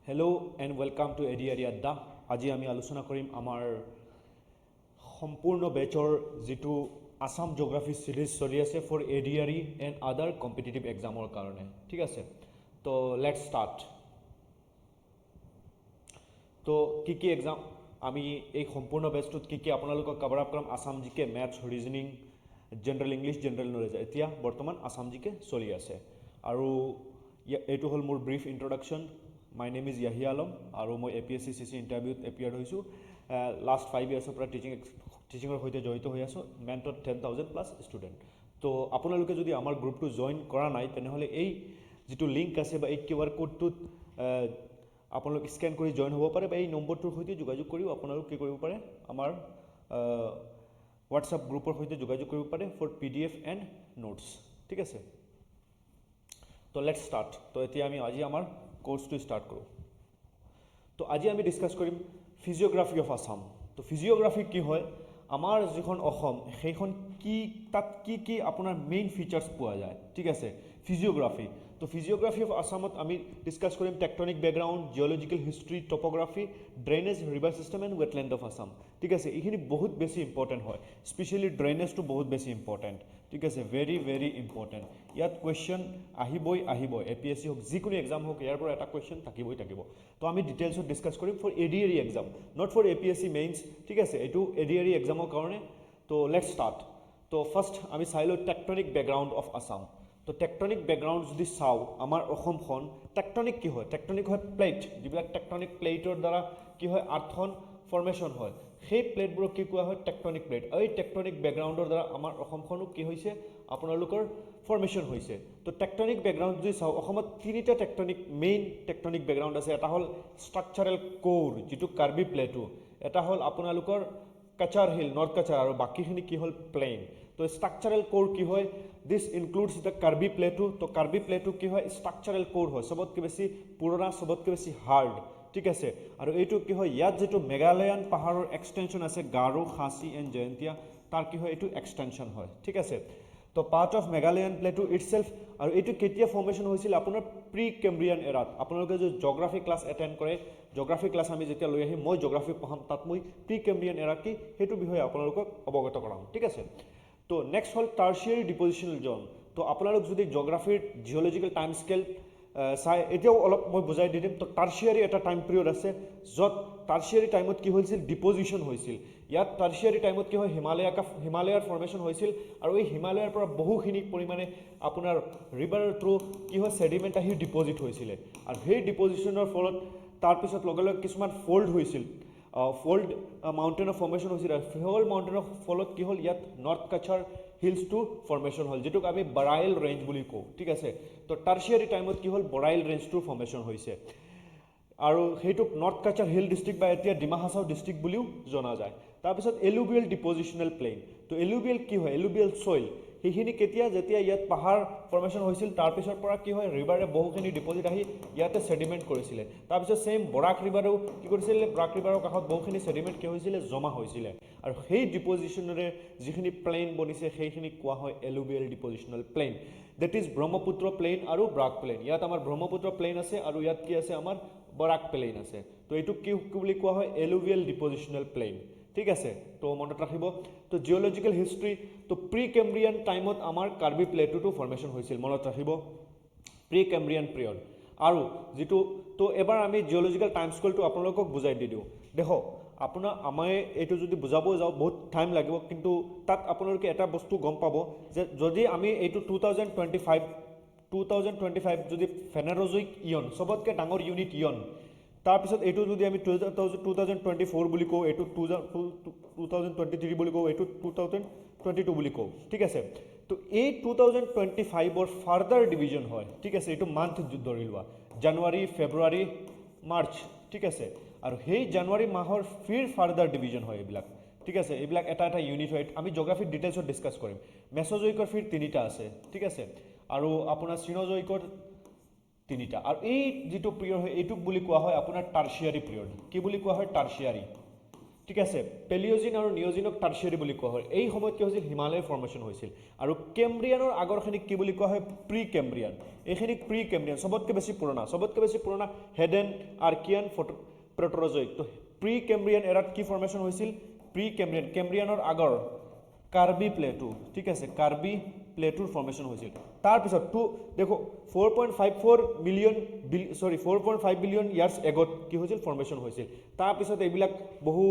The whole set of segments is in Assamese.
Hello' and welcome to ADR আড্ডা। আজি আমি আলোচনা কৰিম আমাৰ সম্পূৰ্ণ বেচৰ যিটো আসাম জিঅ'গ্ৰাফি চিৰিজ চলি আছে for ADRE and other competitive এক্সামৰ কাৰণে। ঠিক আছে, তো লেটছ ষ্টাৰ্ট। তো কি এক্সাম আমি এই সম্পূৰ্ণ বেচটোত কি আপোনালোকক কভাৰ আপ কৰিম। আসাম জিকে, maths, reasoning, general English, general knowledge. এতিয়া বৰ্তমান আসাম জিকে চলি আছে আৰু এইটো হ'ল মোৰ brief introduction. My name is Yahiya Alam আৰু মই APSC CC ইণ্টাৰভিউত এপিয়াৰ্ড হৈছোঁ। লাষ্ট 5 ইয়াৰ্ছৰ পৰা টিচিঙৰ সৈতে জড়িত হৈ আছোঁ। মেণ্টত 10,000+ ষ্টুডেণ্ট। তো আপোনালোকে যদি আমাৰ গ্ৰুপটো জইন কৰা নাই তেনেহ'লে এই যিটো লিংক আছে বা এই QR কোডটোত আপোনালোকে স্কেন কৰি জইন হ'ব পাৰে, বা এই নম্বৰটোৰ সৈতে যোগাযোগ কৰিও আপোনালোক কি কৰিব পাৰে, আমাৰ হোৱাটছআপ গ্ৰুপৰ সৈতে যোগাযোগ কৰিব পাৰে ফৰ PDF এণ্ড নোটছ। ঠিক আছে, তো লেটছ ষ্টাৰ্ট। তো এতিয়া আমি আজি আমাৰ কোৰ্সটো স্টাৰ্ট কৰোঁ। তো আজি আমি ডিছকাছ কৰিম ফিজিঅ'গ্ৰাফি অফ আসাম। তো ফিজিঅ'গ্ৰাফি কি হয়, আমাৰ যিখন অসম সেইখন তাত কি আপোনাৰ মেইন ফিচাৰ্ছ পোৱা যায়। ঠিক আছে, ফিজিঅ'গ্ৰাফি। তো ফিজিঅ'গ্ৰাফি অফ আসামত আমি ডিছকাছ কৰিম tectonic background, geological history, topography, drainage, river system and wetland of Assam. ঠিক আছে, এইখিনি বহুত বেছি ইম্পৰ্টেণ্ট হয়, স্পেচিয়েলি ড্ৰেইনেজটো বহুত বেছি ইম্পৰ্টেণ্ট। ঠিক আছে, ভেৰি ভেৰি ইম্পৰ্টেণ্ট। ইয়াত কুৱেশ্যন আহিবই। APSC হওক, যিকোনো এক্সাম হওক, ইয়াৰ পৰা এটা কুৱেশ্যন থাকিবই। তো আমি ডিটেইলছত ডিছকাছ কৰিম for ADRE exam, not for APSC mains. ঠিক আছে, এইটো এডিআৰি এক্সামৰ কাৰণে। তো লেটছ ষ্টাৰ্ট। তো ফাৰ্ষ্ট আমি চাই লওঁ টেকটনিক বেকগ্ৰাউণ্ড অফ আসাম। তো টেকটনিক বেকগ্ৰাউণ্ড যদি চাওঁ আমাৰ অসমখন, টেকটনিক কি হয়? টেকটনিক হয় প্লেট, যিবিলাক টেকটনিক প্লেটৰ দ্বাৰা কি হয়, আৰ্থখন ফৰ্মেশ্যন হয়। সেই প্লেটবোৰক কি কোৱা হয়? Tectonic plate. এই টেকটনিক বেকগ্ৰাউণ্ডৰ দ্বাৰা আমাৰ অসমখনো কি হৈছে, আপোনালোকৰ ফৰ্মেশ্যন হৈছে। তো টেকটনিক বেকগ্ৰাউণ্ড যদি চাওঁ, অসমত তিনিটা মেইন টেকটনিক বেকগ্ৰাউণ্ড আছে। এটা হ'ল ষ্ট্ৰাকচাৰেল কোৰ, যিটো কাৰ্বি প্লেটু। এটা হ'ল আপোনালোকৰ কাচাৰ হিল, নৰ্থ কাচাৰ, আৰু বাকীখিনি কি হ'ল, প্লেইন। তো ষ্ট্ৰাকচাৰেল কোৰ কি হয়? দিছ ইনক্লুডছ দ্য কাৰ্বি প্লেটু। তো কাৰ্বি প্লেটু কি হয়? ষ্ট্ৰাকচাৰেল কোৰ হয়, চবতকৈ বেছি পুৰণা, চবতকৈ বেছি হাৰ্ড। ঠিক আছে, আৰু এইটো কি হয়, ইয়াত যিটো মেঘালয়ান পাহাৰৰ এক্সটেনশ্যন আছে, গাৰো, খাচী এণ্ড জয়ন্তীয়া, তাৰ কি হয়, এইটো এক্সটেনশ্যন হয়। ঠিক আছে, তো পাৰ্ট অফ মেঘালয়ান প্লেটু ইটছেল্ফ। আৰু এইটো কেতিয়া ফৰ্মেশ্যন হৈছিল? আপোনাৰ প্ৰি কেম্ব্ৰিয়ান এৰাত। আপোনালোকে যদি জিঅ'গ্ৰাফি ক্লাছ এটেণ্ড কৰে, জিঅ'গ্ৰাফি ক্লাছ আমি যেতিয়া লৈ আহিম, মই জিঅ'গ্ৰাফি পঢ়াম, তাত মই প্ৰি কেম্ব্ৰিয়ান এৰা কি সেইটো বিষয়ে আপোনালোকক অৱগত কৰাম। ঠিক আছে, তো নেক্সট হ'ল টাৰ্চিয়াৰী ডিপজিশ্যনেল জ'ন। তো আপোনালোক যদি জিঅ'গ্ৰাফিৰ জিঅ'লজিকেল টাইম স্কেল চাই, এতিয়াও অলপ মই বুজাই দি দিম। তো টাৰ্চিয়াৰী এটা টাইম পিৰিয়ড আছে, য'ত টাৰ্চিয়াৰী টাইমত কি হৈছিল, ডিপজিশ্যন হৈছিল। ইয়াত টাৰ্চিয়াৰী টাইমত কি হয়, হিমালয়াৰ ফৰ্মেশ্যন হৈছিল, আৰু এই হিমালয়াৰ পৰা বহুখিনি পৰিমাণে আপোনাৰ ৰিভাৰৰ থ্ৰু কি হয়, ছেডিমেণ্ট আহি ডিপজিট হৈছিলে। আৰু সেই ডিপজিশ্যনৰ ফলত তাৰপিছত লগে লগে কিছুমান ফল্ড হৈছিল, ফল্ড মাউণ্টেইনৰ ফৰ্মেশ্যন হৈছিল। আৰু ফল্ড মাউণ্টেইনৰ ফলত কি হ'ল, ইয়াত নৰ্থ কাছাৰ হিলছটো ফৰ্মেশ্যন হ'ল, যিটোক আমি বৰাইল ৰেঞ্জ বুলি কওঁ। ঠিক আছে, তো টাৰ্চিয়াৰী টাইমত কি হ'ল, বৰাইল ৰেঞ্জটোৰ ফৰ্মেশ্যন হৈছে, আৰু সেইটোক নৰ্থ কাছাৰ হিল ডিষ্ট্ৰিক্ট বা এতিয়া ডিমা হাছাও ডিষ্ট্ৰিক্ট বুলিও জনা যায়। তাৰপিছত এলুভিয়েল ডিপজিশ্যনেল প্লেইন। তো এলুভিয়েল কি হয়? এলুভিয়েল ছইল। সেইখিনি যেতিয়া ইয়াত পাহাৰ ফৰ্মেশ্যন হৈছিল, তাৰপিছৰ পৰা কি হয়, ৰিভাৰে বহুখিনি ডিপজিট আহি ইয়াতে ছেডিমেণ্ট কৰিছিলে। তাৰপিছত ছেইম বৰাক ৰিভাৰেও কি কৰিছিলে, বৰাক ৰিভাৰৰ কাষত বহুখিনি ছেডিমেণ্ট কি হৈছিলে, জমা হৈছিলে, আৰু সেই ডিপজিশ্যনেৰে যিখিনি প্লেইন বনিছে সেইখিনি কোৱা হয় alluvial depositional plain. That is Brahmaputra plain আৰু বৰাক প্লেইন। ইয়াত আমাৰ ব্ৰহ্মপুত্ৰ প্লেইন আছে, আৰু ইয়াত কি আছে, আমাৰ বৰাক প্লেইন আছে। তো এইটো কি বুলি কোৱা হয়, এলুভিয়েল ডিপজিশ্যনেল প্লেইন। ঠিক আছে, তো মনত ৰাখিব। তো জিঅ'লজিকেল হিষ্ট্ৰী, তো প্ৰি কেম্ব্ৰিয়ান টাইমত আমাৰ কাৰ্বি প্লেটুটো ফৰ্মেশ্যন হৈছিল, মনত ৰাখিব, প্ৰি কেম্ব্ৰিয়ান পিৰিয়ড। আৰু যিটো, তো এবাৰ আমি জিঅ'লজিকেল টাইম স্কেলটো আপোনালোকক বুজাই দি দিওঁ। দেখক, আমাৰ এইটো যদি বুজাব যাওঁ বহুত টাইম লাগিব, কিন্তু তাত আপোনালোকে এটা বস্তু গম পাব যে যদি আমি এইটো 2025 যদি ফেনাৰজইক ইয়ন, চবতকৈ ডাঙৰ ইউনিট ইয়ন, তাৰপিছত এইটো যদি আমি 2024 বুলি কওঁ, এইটো 2023 বুলি কওঁ, এইটো 2022 বুলি কওঁ। ঠিক আছে, তো এই 2025ৰ ফাৰ্দাৰ ডিভিজন হয়। ঠিক আছে, এইটো মান্থ ধৰি লোৱা, জানুৱাৰী, ফেব্ৰুৱাৰী, মাৰ্চ। ঠিক আছে, আৰু সেই জানুৱাৰী মাহৰ ফাৰ্দাৰ ডিভিজন হয় এইবিলাক। ঠিক আছে, এইবিলাক এটা এটা ইউনিট হয়। আমি জিঅ'গ্ৰাফিক ডিটেইলছত ডিছকাছ কৰিম। মেছ'জইকৰ তিনিটা আছে। ঠিক আছে, আৰু আপোনাৰ চিন'জইকৰ তিনিটা। আৰু এই যিটো পিৰিয়ড হয়, এইটোক বুলি কোৱা হয় আপোনাৰ টাৰ্চিয়াৰী পিৰিয়ড। কি বুলি কোৱা হয়? টাৰ্চিয়াৰী। ঠিক আছে পেলিঅজিন আৰু নিঅজিনক টাৰ্চিয়াৰী বুলি কোৱা হয় এই সময়ত কি হৈছিল হিমালয় ফৰ্মেশ্যন হৈছিল আৰু কেম্ব্ৰিয়ানৰ আগৰখিনিক কি বুলি কোৱা হয় প্ৰি কেম্ব্ৰিয়ান এইখিনিক প্ৰি কেম্ব্ৰিয়ান সবতকৈ বেছি পুৰণা হেডেন আৰ্কিয়ান প্ৰটৰজয়িক তো প্ৰি কেম্ব্ৰিয়ান এৰাত কি ফৰ্মেশ্যন হৈছিল প্ৰি কেম্ব্ৰিয়ানৰ আগৰ কাৰ্বি প্লেটু ঠিক আছে কাৰ্বি প্লেটুৰ ফৰ্মেশ্যন হৈছিল তাৰপিছত তো দেখো 4.54 বিলিয়ন ইয়াৰ্ছ এগত কি হৈছিল ফৰ্মেশ্যন হৈছিল তাৰপিছত এইবিলাক বহু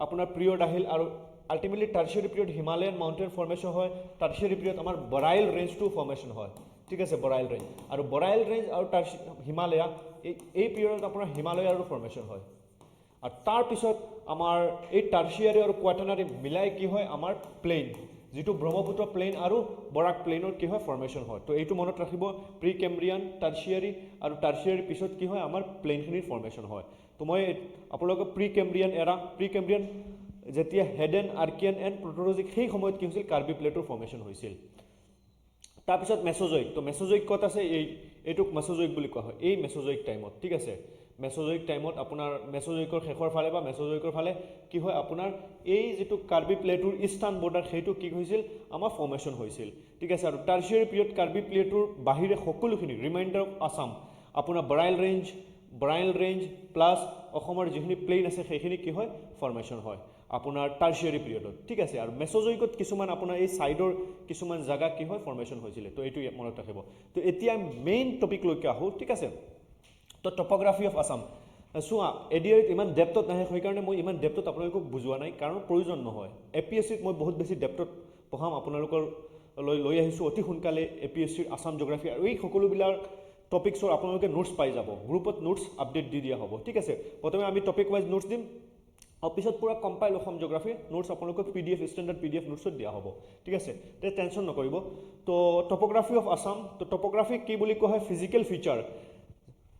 আপোনাৰ পিৰিয়ড আহিল আৰু ultimately tertiary period Himalayan mountain formation হয় টাৰ্চিয়াৰী পিৰিয়ড আমাৰ বৰাইল ৰেঞ্জটো ফৰ্মেশ্যন হয় ঠিক আছে বৰাইল ৰেঞ্জ আৰু বৰাইল ৰেঞ্জ আৰু হিমালয়া এই পিৰিয়ডত আপোনাৰ হিমালয়াৰো ফৰ্মেশ্যন হয় আৰু তাৰপিছত আমাৰ এই টাৰ্চিয়াৰী আৰু কোৱাটাৰ্নাৰী মিলাই কি হয় আমাৰ প্লেইন যেটো ব্ৰহ্মপুত্ৰ প্লেইন আৰু বৰাক প্লেইনৰ কি হয় ফৰ্মেশ্যন হয় তো এইটো মনত ৰাখিব প্ৰি কেম্ব্ৰিয়ান টাৰ্চিয়াৰী আৰু টাৰ্চিয়াৰী পিছত কি হয় আমাৰ প্লেইনখিনিৰ ফৰ্মেশ্যন হয় তো মই আপোনালোকক প্ৰি কেম্ব্ৰিয়ান যেতিয়া হেডেন আৰ্কিয়ান এণ্ড প্ৰটৰজয়িক সেই সময়ত কি হৈছিল কাৰ্বি প্লেটৰ ফৰ্মেশ্যন হৈছিল তাৰপিছত মেছ'জয়িক তো মেছ'জয়িক ক'ত আছে এইটোক মেছ'জয়িক বুলি কোৱা হয় এই মেছ'জয়িক টাইমত ঠিক আছে মেছ'জয়িক টাইমত আপোনাৰ মেছ'জয়িকৰ শেষৰ ফালে বা মেছ'জয়িকৰ ফালে কি হয় আপোনাৰ এই যেটো কাৰ্বি প্লেটুৰ ইষ্টাৰ্ণ বৰ্ডাৰ সেইটো কি হৈছিল আমাৰ ফৰ্মেশ্যন হৈছিল ঠিক আছে আৰু টাৰ্চিয়াৰী পিৰিয়ড কাৰ্বি প্লেটুৰ বাহিৰে সকলোখিনি ৰিমাইণ্ডাৰ অফ আছাম আপোনাৰ বৰাইল ৰেঞ্জ প্লাছ অসমৰ যিখিনি প্লেইন আছে সেইখিনি কি হয় ফৰ্মেশ্যন হয় আপোনাৰ টাৰ্চিয়াৰী পিৰিয়ডত ঠিক আছে আৰু মেছ'জয়িকত কিছুমান আপোনাৰ এই ছাইডৰ কিছুমান জায়গা কি হয় ফৰ্মেশ্যন হৈছিলে তো এইটো মনত ৰাখিব তো এতিয়া মেইন টপিকলৈকে আহোঁ ঠিক আছে তো টপোগ্ৰাফি অফ আছাম চোৱা এডিআইত ইমান ডেপ্থত নাহে সেইকাৰণে মই ইমান ডেপ্থত আপোনালোকক বুজোৱা নাই কাৰণ প্ৰয়োজন নহয় এপিএছচিত মই বহুত বেছি ডেপ্থত পঢ়াম আপোনালোকৰ লৈ আহিছোঁ অতি সোনকালে এপিএছচিৰ আছাম জিঅ'গ্ৰাফী আৰু এই সকলোবিলাক টপিকছৰ আপোনালোকে নোটছ পাই যাব গ্ৰুপত নোটছ আপডেট দি দিয়া হ'ব ঠিক আছে প্ৰথমে আমি টপিক ৱাইজ নোটছ দিম আৰু পিছত পুৰা কম্পাইল অসম জিঅ'গ্ৰাফী নোটছ আপোনালোকক পিডিএফ ষ্টেণ্ডাৰ্ড পিডিএফ নোটছত দিয়া হ'ব ঠিক আছে তে টেনশ্যন নকৰিব তো টপোগ্ৰাফি অফ আছাম তো টপোগ্ৰাফিক কি বুলি কোৱা হয় ফিজিকেল ফিচাৰ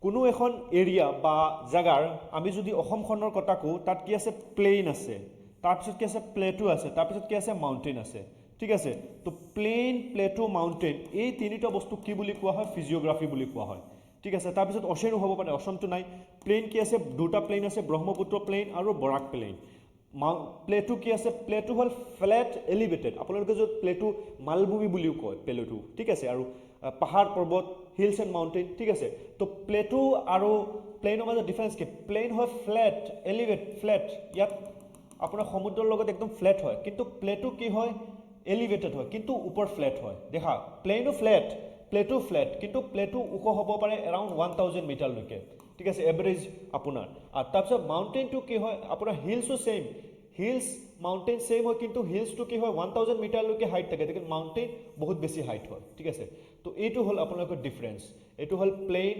কোনো এখন এৰিয়া বা জাগাৰ আমি যদি অসমখনৰ কথা কওঁ তাত কি আছে প্লেইন আছে তাৰপিছত কি আছে প্লেটু আছে তাৰপিছত কি আছে মাউণ্টেইন আছে ঠিক আছে তো প্লেইন প্লেটু মাউণ্টেইন এই তিনিটা বস্তু কি বুলি কোৱা হয় ফিজিঅ'গ্ৰাফি বুলি কোৱা হয় ঠিক আছে তাৰপিছত অচেনো হ'ব পাৰে অসমটো নাই প্লেইন কি আছে দুটা প্লেইন আছে ব্ৰহ্মপুত্ৰ প্লেইন আৰু বৰাক প্লেইন প্লেটু কি আছে প্লেটু হ'ল ফ্লেট এলিভেটেড আপোনালোকে য'ত প্লেটু মালভূমি বুলিও কয় প্লেটু ঠিক আছে আৰু পাহাৰ পৰ্বত হিলছ এণ্ড মাউণ্টেইন ঠিক আছে তো প্লেটু আৰু প্লেইনৰ মাজত ডিফাৰেঞ্চ কি প্লেইন হয় ফ্লেট ফ্লেট ইয়াত আপোনাৰ সমুদ্ৰৰ লগত একদম ফ্লেট হয় কিন্তু প্লেটু কি হয় এলিভেটেড হয় কিন্তু ওপৰ ফ্লেট হয় দেখা প্লেইনো ফ্লেট প্লেটু ফ্লেট কিন্তু প্লেটু ওখ হ'ব পাৰে এৰাউণ্ড 1000 মিটাৰলৈকে ঠিক আছে এভাৰেজ আপোনাৰ আৰু তাৰপিছত মাউণ্টেইনটো কি হয় আপোনাৰ হিলছো ছেইম হিলছ মাউণ্টেইন ছেইম হয় কিন্তু হিলছটো কি হয় 1000 মিটাৰলৈকে হাইট থাকে কিন্তু মাউণ্টেইন বহুত বেছি হাইট হয় ঠিক আছে তো এইটো হ'ল আপোনালোকৰ ডিফাৰেঞ্চ এইটো হ'ল প্লেইন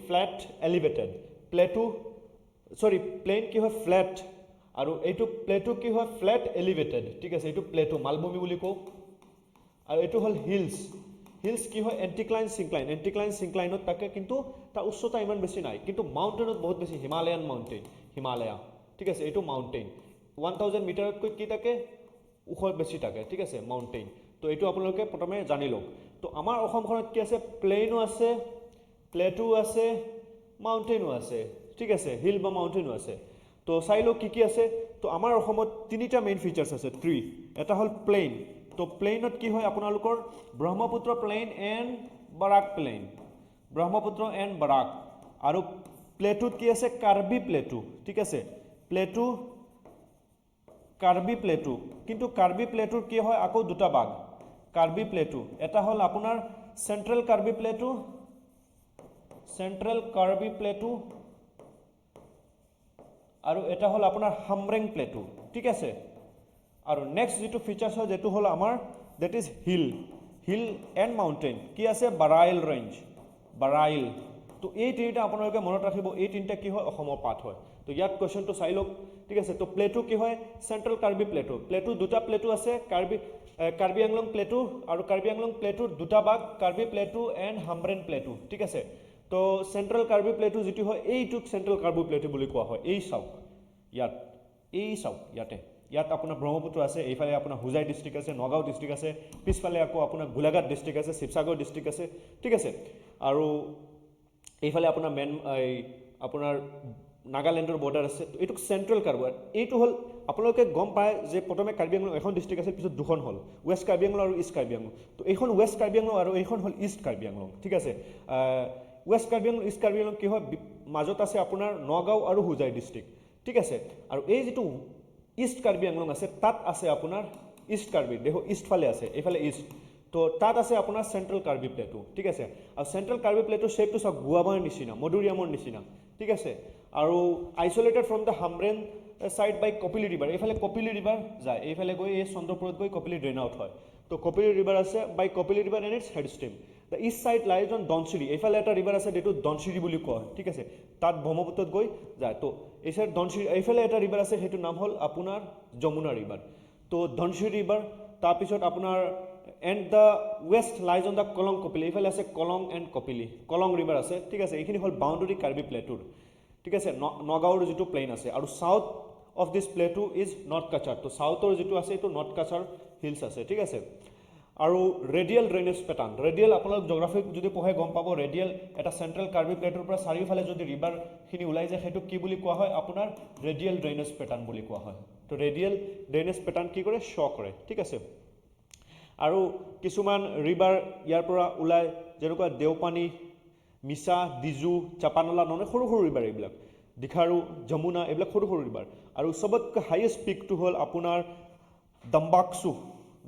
ফ্লেট এলিভেটেড প্লেইন কি হয় ফ্লেট আৰু এইটো প্লেটু কি হয় ফ্লেট এলিভেটেড ঠিক আছে এইটো প্লেটু মালভূমি বুলি কওঁ আৰু এইটো হ'ল হিলছ কি হয় এণ্টিক্লাইন চিংক্লাইনত থাকে কিন্তু তাৰ উচ্চতা ইমান বেছি নাই কিন্তু মাউণ্টেইনত বহুত বেছি হিমালয়া ঠিক আছে এইটো মাউণ্টেইন 1000 মিটাৰতকৈ কি থাকে ওখ বেছি থাকে ঠিক আছে মাউণ্টেইন তো এইটো আপোনালোকে প্ৰথমে জানি লওক তো আমাৰ অসমখনত কি আছে প্লেইনো আছে প্লেটু আছে মাউণ্টেইনো আছে ঠিক আছে হিল বা মাউণ্টেইনো আছে তো চাই লওক কি আছে তো আমাৰ অসমত তিনিটা মেইন ফিচাৰ্ছ আছে এটা হ'ল প্লেইন তো প্লেইনত কি হয় আপোনালোকৰ ব্ৰহ্মপুত্ৰ প্লেইন এণ্ড বৰাক আৰু প্লেটুত কি আছে কাৰ্বি প্লেটু ঠিক আছে কাৰ্বি প্লেটু কিন্তু কাৰ্বি প্লেটুৰ কি হয় আকৌ দুটা ভাগ কাৰ্বি প্লেটু এটা হ'ল আপোনাৰ চেণ্ট্ৰেল কাৰ্বি প্লেটু আৰু এটা হ'ল আপোনাৰ হামৰেং প্লেটু ঠিক আছে আৰু নেক্সট যেটো ফিচাৰ্ছ হয় যেটো হ'ল আমাৰ that is hill and mountain কি আছে বৰাইল ৰেঞ্জ তো এই তিনিটা আপোনালোকে মনত ৰাখিব এই তিনিটা কি হয় অসমৰ পাৰ্ট হয় তো ইয়াত কোৱেশ্চনটো চাই লওক ঠিক আছে তো প্লেটু কি হয় চেণ্ট্ৰেল কাৰ্বি প্লেটু দুটা প্লেটু আছে কাৰ্বি আংলং প্লেটু আৰু কাৰ্বি আংলং প্লেটুৰ দুটা ভাগ Karbi plateau and Hamren plateau ঠিক আছে তো চেণ্ট্ৰেল কাৰ্বি প্লেটু যিটো হয় এইটোক চেণ্ট্ৰেল কাৰ্বি প্লেটু বুলি কোৱা হয় এই চাওক ইয়াত আপোনাৰ ব্ৰহ্মপুত্ৰ আছে এইফালে আপোনাৰ হোজাই ডিষ্ট্ৰিক্ট আছে নগাঁও ডিষ্ট্ৰিক্ট আছে পিছফালে আকৌ আপোনাৰ গোলাঘাট ডিষ্ট্ৰিক্ট আছে শিৱসাগৰ ডিষ্ট্ৰিক্ট আছে ঠিক আছে আৰু এইফালে আপোনাৰ আপোনাৰ নাগালেণ্ডৰ বৰ্ডাৰ আছে তো এইটো চেণ্ট্ৰেল কাৰ্বি এইটো হ'ল আপোনালোকে গম পায় যে প্ৰথমে কাৰ্বি আংলং এখন ডিষ্ট্ৰিক্ট আছিল পিছত দুখন হ'ল ৱেষ্ট কাৰ্বি আংলং আৰু ইষ্ট কাৰ্বি আংলং তো এইখন ৱেষ্ট কাৰ্বি আংলং আৰু এইখন হ'ল ইষ্ট কাৰ্বি আংলং ঠিক আছে ৱেষ্ট কাৰ্বি আংলং ইষ্ট কাৰ্বি আংলং কি হয় মাজত আছে আপোনাৰ নগাঁও আৰু হোজাই ডিষ্ট্ৰিক্ট ঠিক আছে আৰু এই যিটো ইষ্ট কাৰ্বি আংলং আছে তাত আছে আপোনাৰ ইষ্ট কাৰ্বি দেখো ইষ্ট ফালে আছে এইফালে ইষ্ট তো তাত আছে আপোনাৰ চেণ্ট্ৰেল কাৰ্বি প্লেটু ঠিক আছে আৰু চেণ্ট্ৰেল কাৰ্বি প্লেটুৰ শ্বেপটো চাওক গুৱাবাৰ নিচিনা মধুৰিআমৰ নিচিনা ঠিক আছে আৰু isolated from the Hamren side by Kopili river এইফালে কপিলি ৰিভাৰ যায় এইফালে গৈ এই চন্দ্ৰপুৰত গৈ কপিলি ড্ৰেইন আউট হয় তো কপিলি ৰিভাৰ আছে by Kopili river and it's head stream the east side lies on Dhansiri এইফালে এটা ৰিভাৰ আছে যিটো ধনশিৰি বুলি কোৱা হয় ঠিক আছে তাত ব্ৰহ্মপুত্ৰত গৈ যায় তো এই চাইড ধনশিৰি এইফালে এটা ৰিভাৰ আছে সেইটোৰ নাম হ'ল আপোনাৰ যমুনা ৰিভাৰ তো ধনশিৰি ৰিভাৰ তাৰপিছত আপোনাৰ and the west lies on the Kolong Kopili এইফালে আছে কলং এণ্ড কপিলি কলং ৰিভাৰ আছে ঠিক আছে এইখিনি হ'ল বাউণ্ডেৰী কাৰ্বি প্লেটুৰ ঠিক আছে নগাঁৱৰ যিটো প্লেইন আছে আৰু south of this plateau is north Cachar তো চাউথৰ যিটো আছে এইটো নৰ্থ কাছাৰ হিলছ আছে ঠিক আছে আৰু ৰেডিয়েল ড্ৰেইনেজ পেটাৰ্ণ ৰেডিয়েল আপোনালোক জিঅ'গ্ৰাফিক যদি পঢ়ে গম পাব ৰেডিয়েল এটা চেণ্ট্ৰেল কাৰ্বি প্লেটৰ পৰা চাৰিওফালে যদি ৰিভাৰখিনি ওলাই যায় সেইটোক কি বুলি কোৱা হয় আপোনাৰ ৰেডিয়েল ড্ৰেইনেজ পেটাৰ্ণ বুলি কোৱা হয় তো ৰেডিয়েল ড্ৰেইনেজ পেটাৰ্ণ কি কৰে শ্ব' কৰে ঠিক আছে আৰু কিছুমান ৰিভাৰ ইয়াৰ পৰা ওলাই যেনেকুৱা দেওপানী মিছা ডিজু চাপানলা ননে সৰু সৰু ৰিভাৰ এইবিলাক দিখাৰু যমুনা এইবিলাক সৰু সৰু ৰিভাৰ আৰু চবতকৈ হাইয়েষ্ট পিকটো হ'ল আপোনাৰ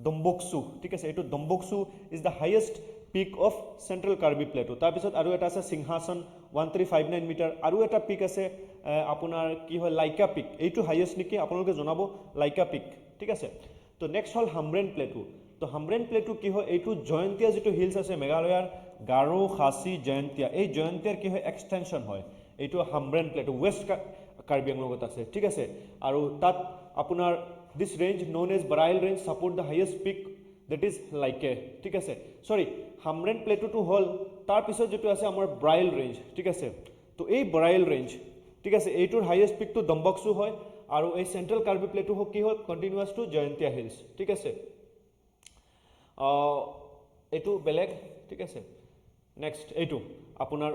দম্বকচু ঠিক আছে এইটো Dambukso is the highest peak of central Karbi plateau তাৰপিছত আৰু এটা আছে সিংহাসন 1359 মিটাৰ আৰু এটা পিক আছে আপোনাৰ কি হয় লাইকা পিক এইটো হাইয়েষ্ট নেকি আপোনালোকে জনাব লাইকা পিক ঠিক আছে তো নেক্সট হ'ল হামৰেন প্লেটু তো হামৰেন প্লেটু কি হয় এইটো জয়ন্তীয়া যিটো হিলছ আছে মেঘালয়ৰ গাৰো খাচী জয়ন্তীয়া এই জয়ন্তীয়াৰ কি হয় এক্সটেনশ্যন হয় এইটো হামৰেন প্লেটু ৱেষ্ট কাৰ্বি আংলঙত আছে ঠিক আছে আৰু তাত আপোনাৰ this range known as Barail range support the highest peak that is লাইকে ঠিক আছে চৰি হামৰেন প্লেটুটো হ'ল তাৰপিছত যিটো আছে আমাৰ ব্ৰাইল ৰেঞ্জ ঠিক আছে তো এই ব্ৰাইল ৰেঞ্জ ঠিক আছে এইটোৰ হাইয়েষ্ট পিকটো দম্বকচু হয় আৰু এই চেণ্ট্ৰেল কাৰ্বি প্লেটু কি হ'ল কণ্টিনিউৱাছ টু জয়ন্তীয়া হিলছ ঠিক আছে এইটো বেলেগ ঠিক আছে নেক্সট এইটো আপোনাৰ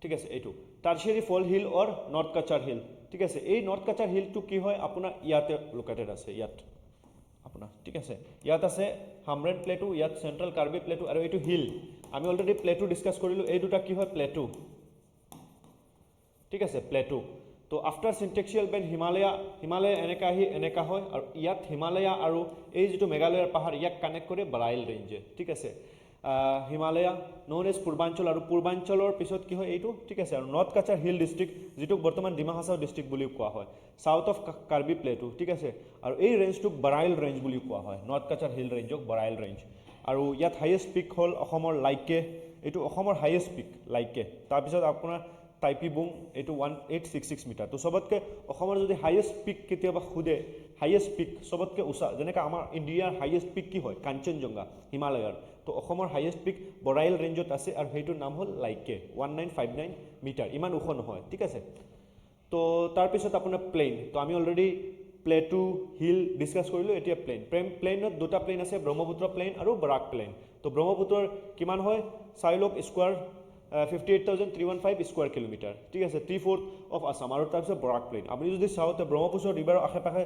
ঠিক আছে এইটো টাৰ্চিয়াৰী ফল হিল অৰ নৰ্থ কাছাৰ হিল ঠিক আছে এই নৰ্থ কাছাৰ হিলটো কি হয় আপোনাৰ ইয়াতে লোকেটেড আছে ইয়াত আপোনাৰ ঠিক আছে ইয়াত আছে হামৰেন প্লেটু ইয়াত চেণ্ট্ৰেল কাৰ্বি প্লেটু আৰু এইটো হিল আমি অলৰেডি প্লেটু ডিছকাছ কৰিলোঁ এই দুটা কি হয় প্লেটু ঠিক আছে প্লেটু তো আফটাৰ চিনটেক্সিয়েল বেণ্ড হিমালয়া এনেকা আহি এনেকা হয় আৰু ইয়াত হিমালয়া আৰু এই যিটো মেঘালয়ৰ পাহাৰ ইয়াক কানেক্ট কৰে বাৰাইল ৰেঞ্জে ঠিক আছে হিমালয়া ন'ন এজ পূৰ্বাঞ্চল আৰু পূৰ্বাঞ্চলৰ পিছত কি হয় এইটো ঠিক আছে আৰু নৰ্থ কাছাৰ হিল ডিষ্ট্ৰিক্ট যিটোক বৰ্তমান ডিমা হাছাও ডিষ্ট্ৰিক্ট বুলি কোৱা হয় চাউথ অফ কাৰ্বি প্লেটু ঠিক আছে আৰু এই ৰেঞ্জটোক বাৰাইল ৰেঞ্জ বুলি কোৱা হয় নৰ্থ কাছাৰ হিল ৰেঞ্জক বাৰাইল ৰেঞ্জ আৰু ইয়াত হাইয়েষ্ট পিক হ'ল অসমৰ লাইকে এইটো অসমৰ হাইয়েষ্ট পিক লাইকে তাৰপিছত আপোনাৰ টাইপিবুং এইটো 1866 মিটাৰ তো চবতকৈ অসমৰ যদি হাইয়েষ্ট পিক কেতিয়াবা সোধে হাইয়েষ্ট পিক চবতকৈ উঁচা যেনেকৈ আমাৰ ইণ্ডিয়াৰ হাইয়েষ্ট পিক কি হয় কাঞ্চনজংঘা হিমালয়ৰ তো অসমৰ হাইয়েষ্ট পিক বৰাইল ৰেঞ্জত আছে আৰু সেইটোৰ নাম হ'ল লাইকে 1959 মিটাৰ ইমান ওখ নহয় ঠিক আছে তো তাৰপিছত আপোনাৰ প্লেইন তো আমি অলৰেডি প্লেটু হিল ডিছকাছ কৰিলোঁ এতিয়া প্লেইনত দুটা প্লেইন আছে ব্ৰহ্মপুত্ৰ প্লেইন আৰু বৰাক প্লেইন তো ব্ৰহ্মপুত্ৰৰ কিমান হয় চাই লওক স্কোৱাৰ 58,315 স্কোৱাৰ কিলোমিটাৰ ঠিক আছে 3/4 অফ আছাম আৰু তাৰপিছত বৰাক প্লেইন আপুনি যদি চাওঁ তে ব্ৰহ্মপুত্ৰ ৰিভাৰৰ আশে পাশে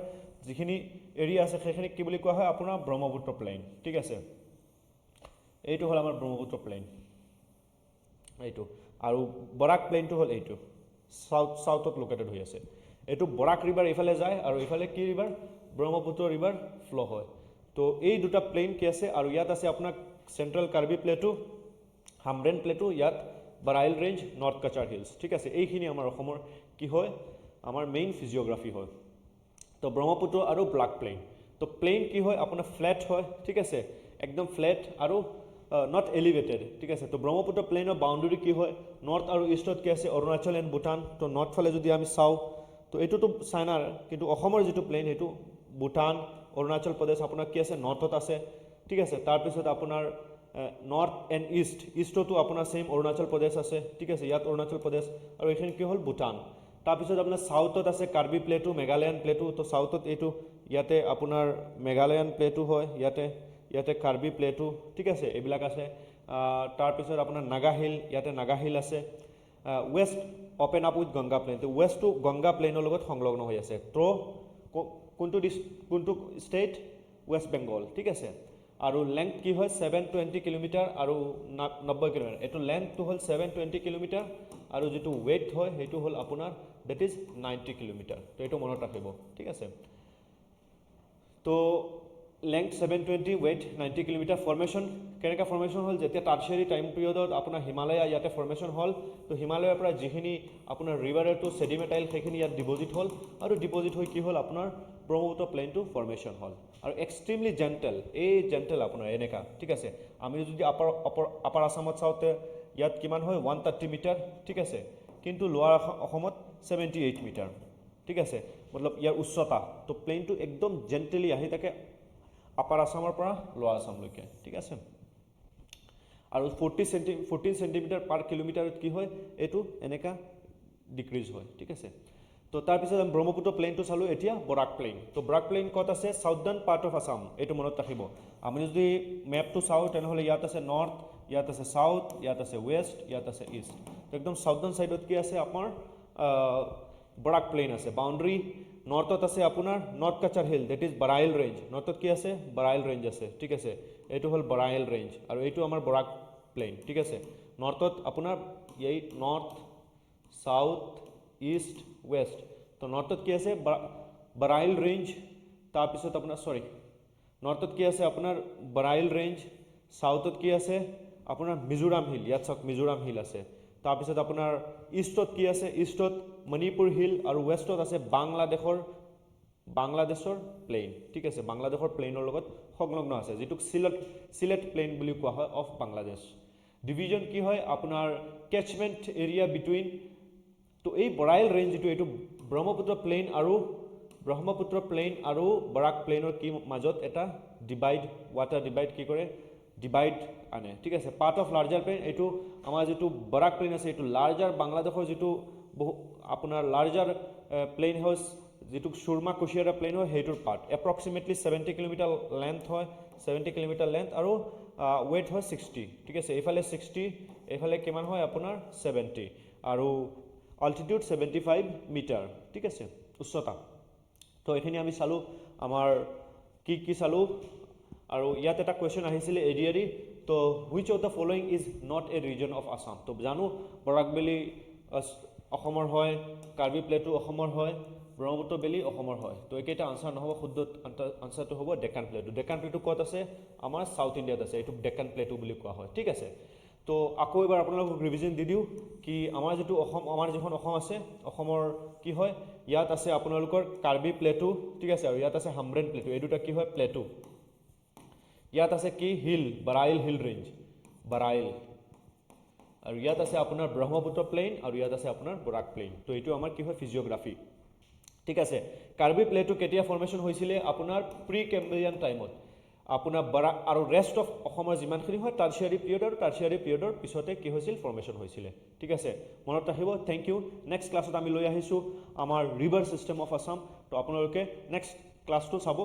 যিখিনি এৰিয়া আছে সেইখিনিক কি বুলি কোৱা হয় আপোনাৰ ব্ৰহ্মপুত্ৰ প্লেইন ঠিক আছে এইটো হ'ল আমাৰ ব্ৰহ্মপুত্ৰ প্লেইন এইটো আৰু বৰাক প্লেইনটো হ'ল এইটো চাউথত লোকেটেড হৈ আছে এইটো বৰাক ৰিভাৰ এইফালে যায় আৰু এইফালে কি ৰিভাৰ ব্ৰহ্মপুত্ৰ ৰিভাৰ ফ্ল' হয় তো এই দুটা প্লেইন কি আছে আৰু ইয়াত আছে আপোনাৰ central Karbi plateau Hamren plateau ইয়াত বাৰাইল ৰেঞ্জ নৰ্থ কাছাৰ হিলছ ঠিক আছে এইখিনি আমাৰ অসমৰ কি হয় আমাৰ মেইন ফিজিঅ'গ্ৰাফি হয় তো ব্ৰহ্মপুত্ৰ আৰু ব্লাক প্লেইন তো প্লেইন কি হয় আপোনাৰ ফ্লেট হয় ঠিক আছে একদম ফ্লেট আৰু নট এলিভেটেড ঠিক আছে তো ব্ৰহ্মপুত্ৰ প্লেইনৰ বাউণ্ডেৰী কি হয় নৰ্থ আৰু ইষ্টত কি আছে অৰুণাচল এণ্ড ভূটান তো নৰ্থ ফালে যদি আমি চাওঁ তো এইটোতো চাইনাৰ কিন্তু অসমৰ যিটো প্লেইন সেইটো ভূটান অৰুণাচল প্ৰদেশ আপোনাৰ কি আছে নৰ্থত আছে ঠিক আছে তাৰপিছত আপোনাৰ নৰ্থ এণ্ড ইষ্টতো আপোনাৰ ছেইম অৰুণাচল প্ৰদেশ আছে ঠিক আছে ইয়াত অৰুণাচল প্ৰদেশ আৰু এইখিনি কি হ'ল ভূটান তাৰপিছত আপোনাৰ চাউথত আছে কাৰ্বি প্লেটু মেঘালয়ান প্লেটু তো চাউথত এইটো ইয়াতে আপোনাৰ মেঘালয়ান প্লেটু হয় ইয়াতে কাৰ্বি প্লেটু ঠিক আছে এইবিলাক আছে তাৰপিছত আপোনাৰ নাগা হিল ইয়াতে নাগা হিল আছে west open up with Ganga plain তো ৱেষ্টটো গংগা প্লেইনৰ লগত সংলগ্ন হৈ আছে তো কোনটো ষ্টেট ৱেষ্ট বেংগল ঠিক আছে আৰু লেংথ কি হয় 720 কিলোমিটাৰ আৰু 90 কিলোমিটাৰ এইটো লেংথটো হ'ল 720 কিলোমিটাৰ আৰু যিটো ৱেইট হয় সেইটো হ'ল আপোনাৰ দ্যাট ইজ 90 কিলোমিটাৰ তো এইটো মনত ৰাখিব ঠিক আছে তো লেংথ 720 ৱেইট 90 কিলোমিটাৰ ফৰ্মেশ্যন কেনেকৈ ফৰ্মেশ্যন হ'ল যেতিয়া টাৰ্চিয়াৰী টাইম পিৰিয়ডত আপোনাৰ হিমালয়া ইয়াতে ফৰ্মেশ্যন হ'ল তো হিমালয়ৰ পৰা যিখিনি আপোনাৰ ৰিভাৰটো ছেডিমেণ্টাইল সেইখিনি ইয়াত ডিপজিট হ'ল আৰু ডিপজিট হৈ কি হ'ল আপোনাৰ ব্ৰহ্মপুত্ৰ প্লেইনটো ফৰ্মেশ্যন হ'ল আৰু এক্সট্ৰিমলি জেণ্টেল এই জেণ্টেল আপোনাৰ এনেকা ঠিক আছে আমি যদি আপাৰ আছামত চাওঁতে ইয়াত কিমান হয় 130 মিটাৰ ঠিক আছে কিন্তু লোৱাৰ অসমত 78 মিটাৰ ঠিক আছে মতলব ইয়াৰ উচ্চতা তো প্লেইনটো একদম জেণ্টেলি আহি থাকে আপাৰ আছামৰ পৰা লোৱাৰ আছামলৈকে ঠিক আছে আৰু 14 সেন্টিমিটাৰ পাৰ কিলোমিটাৰত কি হয় এইটো এনেকা ডিক্ৰিজ হয় ঠিক আছে তো তাৰপিছত আমি ব্ৰহ্মপুত্ৰ প্লেইনটো চালোঁ এতিয়া বৰাক প্লেইন তো বৰাক প্লেইন ক'ত আছে সাউদাৰ্ণ পাৰ্ট অফ আছাম এইটো মনত ৰাখিব আমি যদি মেপটো চাওঁ তেনেহ'লে ইয়াত আছে নৰ্থ ইয়াত আছে সাউথ ইয়াত আছে ৱেষ্ট ইয়াত আছে ইষ্ট তো একদম সাউদাৰ্ণ সাইডত কি আছে আপোনাৰ বৰাক প্লেইন আছে বাউণ্ডাৰী নৰ্থত আছে আপোনাৰ north Cachar hill that is Barail range নৰ্থত কি আছে বাৰাইল ৰেঞ্জ আছে ঠিক আছে এইটো হ'ল বাৰাইল ৰেঞ্জ আৰু এইটো আমাৰ বৰাক প্লেইন ঠিক আছে নৰ্থত আপোনাৰ এই নৰ্থ সাউথ ইষ্ট ৱেষ্ট তো নৰ্থত কি আছে বাৰাইল ৰেঞ্জ তাৰপিছত আপোনাৰ নৰ্থত কি আছে আপোনাৰ বাৰাইল ৰেঞ্জ সাউথত কি আছে আপোনাৰ মিজোৰাম হিল ইয়াত চাওক মিজোৰাম হিল আছে তাৰপিছত আপোনাৰ ইষ্টত কি আছে ইষ্টত মণিপুৰ হিল আৰু ৱেষ্টত আছে বাংলাদেশৰ প্লেইন ঠিক আছে বাংলাদেশৰ প্লেইনৰ লগত সংলগ্ন আছে যিটোক সিলেট প্লেইন বুলি কোৱা হয় অফ বাংলাদেশ ডিভিজন কি হয় আপোনাৰ কেচমেণ্ট এৰিয়া বিটুইন তো এই বৰাইল ৰেঞ্জ যিটো এইটো ব্ৰহ্মপুত্ৰ প্লেইন আৰু বৰাক প্লেইনৰ কি মাজত এটা ৱাটাৰ ডিভাইড কি কৰে ডিভাইড আনে ঠিক আছে পাৰ্ট অফ লাৰ্জাৰ প্লেইন এইটো আমাৰ যিটো বৰাক প্লেইন আছে এইটো লাৰ্জাৰ বাংলাদেশৰ যিটো আপোনাৰ লাৰ্জাৰ প্লেইন হাউচ যিটো সুৰমা কুশিয়াৰা প্লেইন হয় সেইটোৰ পাৰ্ট এপ্ৰক্সিমেটলি 70 কিলোমিটাৰ লেন্থ হয় 70 কিলোমিটাৰ লেন্থ আৰু ৱেইট হয় 60 ঠিক আছে এইফালে 60 এইফালে কিমান হয় আপোনাৰ 70 আৰু অল্টিটিউড 75 মিটাৰ ঠিক আছে উচ্চতা তো এইখিনি আমি চালোঁ আমাৰ কি চালোঁ আৰু ইয়াত এটা কুৱেশ্যন আহিছিলে এডিআৰি তো which of the following is not a reason of Assam তো জানো বৰাক ভেলী অসমৰ হয় কাৰ্বি প্লেটু অসমৰ হয় ব্ৰহ্মপুত্ৰ ভেলী অসমৰ হয় তো এইকেইটা আনচাৰ নহ'ব শুদ্ধ আনচাৰটো হ'ব ডেকান প্লেটু ক'ত আছে আমাৰ সাউথ ইণ্ডিয়াত আছে এইটো ডেকান প্লেটু বুলি কোৱা হয় ঠিক আছে তো আকৌ এবাৰ আপোনালোকক ৰিভিজন দি দিওঁ কি আমাৰ যিটো অসম আমাৰ যিখন অসম আছে অসমৰ কি হয় ইয়াত আছে আপোনালোকৰ কাৰ্বি প্লেটু ঠিক আছে আৰু ইয়াত আছে হামৰেন প্লেটু এই দুটা কি হয় প্লেটু ইয়াত আছে কি হিল বাৰাইল হিল ৰেঞ্জ বাৰাইল আৰু ইয়াত আছে আপোনাৰ ব্ৰহ্মপুত্ৰ প্লেইন আৰু ইয়াত আছে আপোনাৰ বৰাক প্লেইন তো এইটো আমাৰ কি হয় ফিজিঅ'গ্ৰাফি ঠিক আছে কাৰ্বি প্লেটু কেতিয়া ফৰ্মেশ্যন হৈছিলে আপোনাৰ প্ৰি কেম্ব্ৰিয়ান টাইমত আপোনাৰ বৰাক আৰু ৰেষ্ট অফ অসমৰ যিমানখিনি হয় টাৰ্চিয়াৰী পিৰিয়ডৰ পিছতে কি হৈছিল ফৰ্মেশ্যন হৈছিলে ঠিক আছে মনত ৰাখিব থেংক ইউ নেক্সট ক্লাছত আমি লৈ আহিছোঁ আমাৰ ৰিভাৰ ছিষ্টেম অফ আছাম তো আপোনালোকে নেক্সট ক্লাছটো চাব